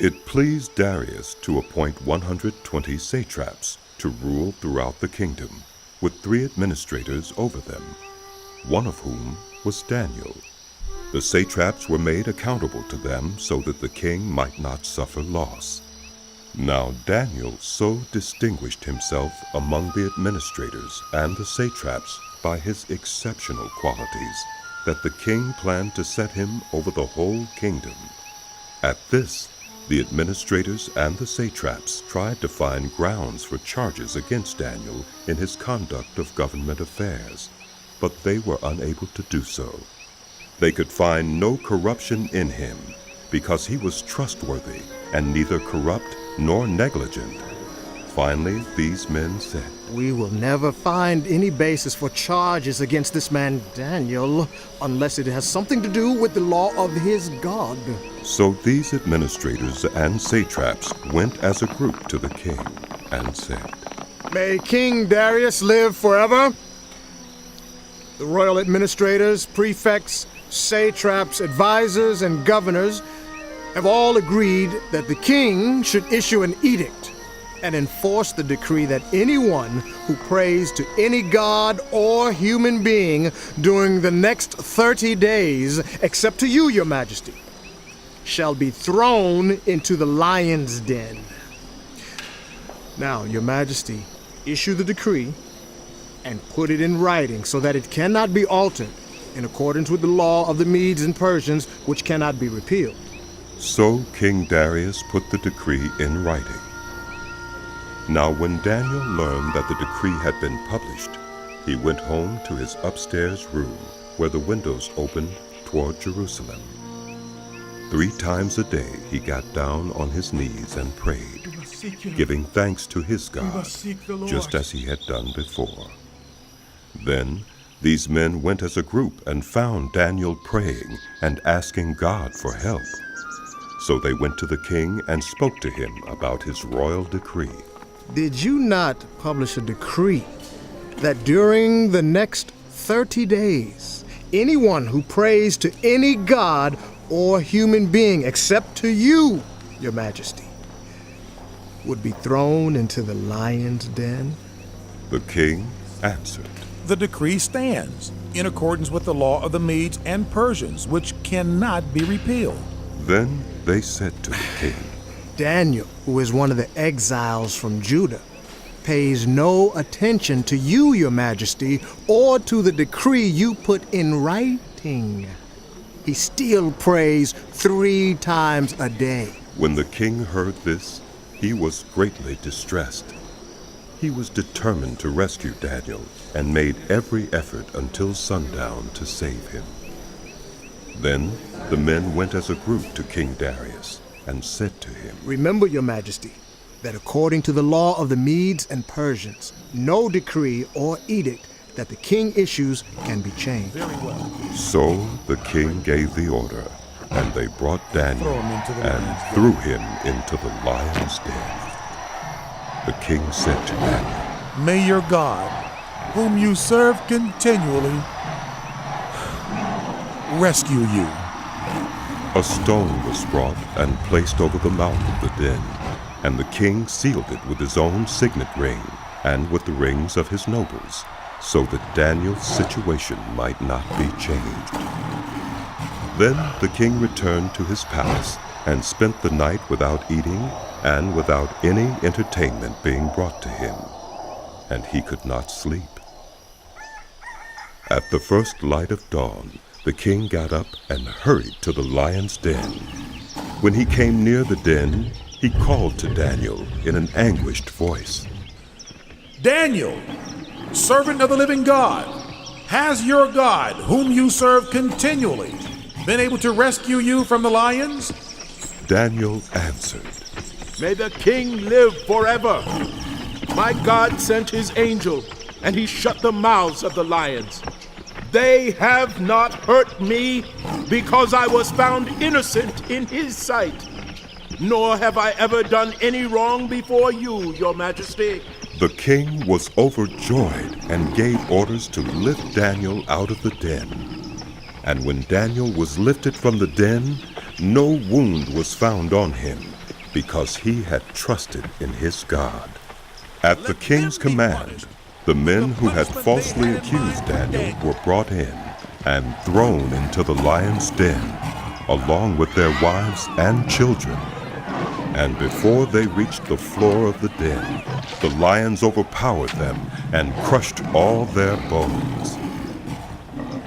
It pleased Darius to appoint 120 satraps to rule throughout the kingdom, with 3 administrators over them, one of whom was Daniel. The satraps were made accountable to them so that the king might not suffer loss. Now Daniel so distinguished himself among the administrators and the satraps by his exceptional qualities that the king planned to set him over the whole kingdom. At this, the administrators and the satraps tried to find grounds for charges against Daniel in his conduct of government affairs, but they were unable to do so. They could find no corruption in him, because he was trustworthy and neither corrupt nor negligent. Finally, these men said, "We will never find any basis for charges against this man Daniel unless it has something to do with the law of his God." So these administrators and satraps went as a group to the king and said, "May King Darius live forever. The royal administrators, prefects, satraps, advisors, and governors have all agreed that the king should issue an edict and enforce the decree that anyone who prays to any god or human being during the next 30 days, except to you, your majesty, shall be thrown into the lion's den. Now, your majesty, issue the decree and put it in writing so that it cannot be altered in accordance with the law of the Medes and Persians, which cannot be repealed." So King Darius put the decree in writing. Now when Daniel learned that the decree had been published, he went home to his upstairs room, where the windows opened toward Jerusalem. 3 times a day he got down on his knees and prayed, giving thanks to his God, just as he had done before. Then these men went as a group and found Daniel praying and asking God for help. So they went to the king and spoke to him about his royal decree. "Did you not publish a decree that during the next 30 days, anyone who prays to any god or human being except to you, your majesty, would be thrown into the lion's den?" The king answered, The decree stands in accordance with the law of the Medes and Persians, which cannot be repealed. Then they said to the king, "Daniel, who is one of the exiles from Judah, pays no attention to you, your majesty, or to the decree you put in writing. He still prays 3 times a day." When the king heard this, he was greatly distressed. He was determined to rescue Daniel and made every effort until sundown to save him. Then the men went as a group to King Darius and said to him, "Remember, your majesty, that according to the law of the Medes and Persians, no decree or edict that the king issues can be changed." Very well. So the king gave the order, and they brought Daniel Throw him into the and lion's den. threw him into the lion's den. The king said to Daniel, May your God, whom you serve continually, rescue you. A stone was brought and placed over the mouth of the den, and the king sealed it with his own signet ring and with the rings of his nobles, so that Daniel's situation might not be changed. Then the king returned to his palace and spent the night without eating and without any entertainment being brought to him, and he could not sleep. At the first light of dawn, the king got up and hurried to the lion's den. When he came near the den, he called to Daniel in an anguished voice. Daniel, servant of the living God, has your God, whom you serve continually, been able to rescue you from the lions? Daniel answered, May the king live forever. My God sent his angel, and he shut the mouths of the lions. They have not hurt me, because I was found innocent in his sight. Nor have I ever done any wrong before you, your majesty. The king was overjoyed and gave orders to lift Daniel out of the den. And when Daniel was lifted from the den, no wound was found on him, because he had trusted in his God. At the king's command, the men who had falsely accused Daniel were brought in and thrown into the lion's den, along with their wives and children. And before they reached the floor of the den, the lions overpowered them and crushed all their bones.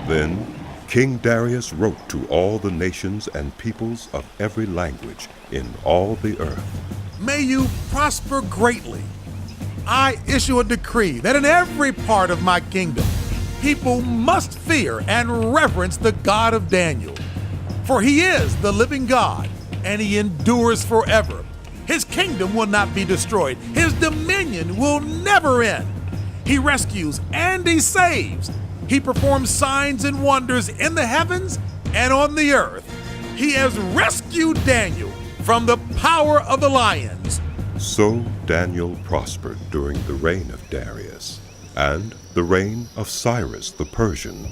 Then King Darius wrote to all the nations and peoples of every language in all the earth. May you prosper greatly. I issue a decree that in every part of my kingdom, people must fear and reverence the God of Daniel. For he is the living God, and he endures forever. His kingdom will not be destroyed. His dominion will never end. He rescues and he saves. He performs signs and wonders in the heavens and on the earth. He has rescued Daniel from the power of the lions. So Daniel prospered during the reign of Darius and the reign of Cyrus the Persian.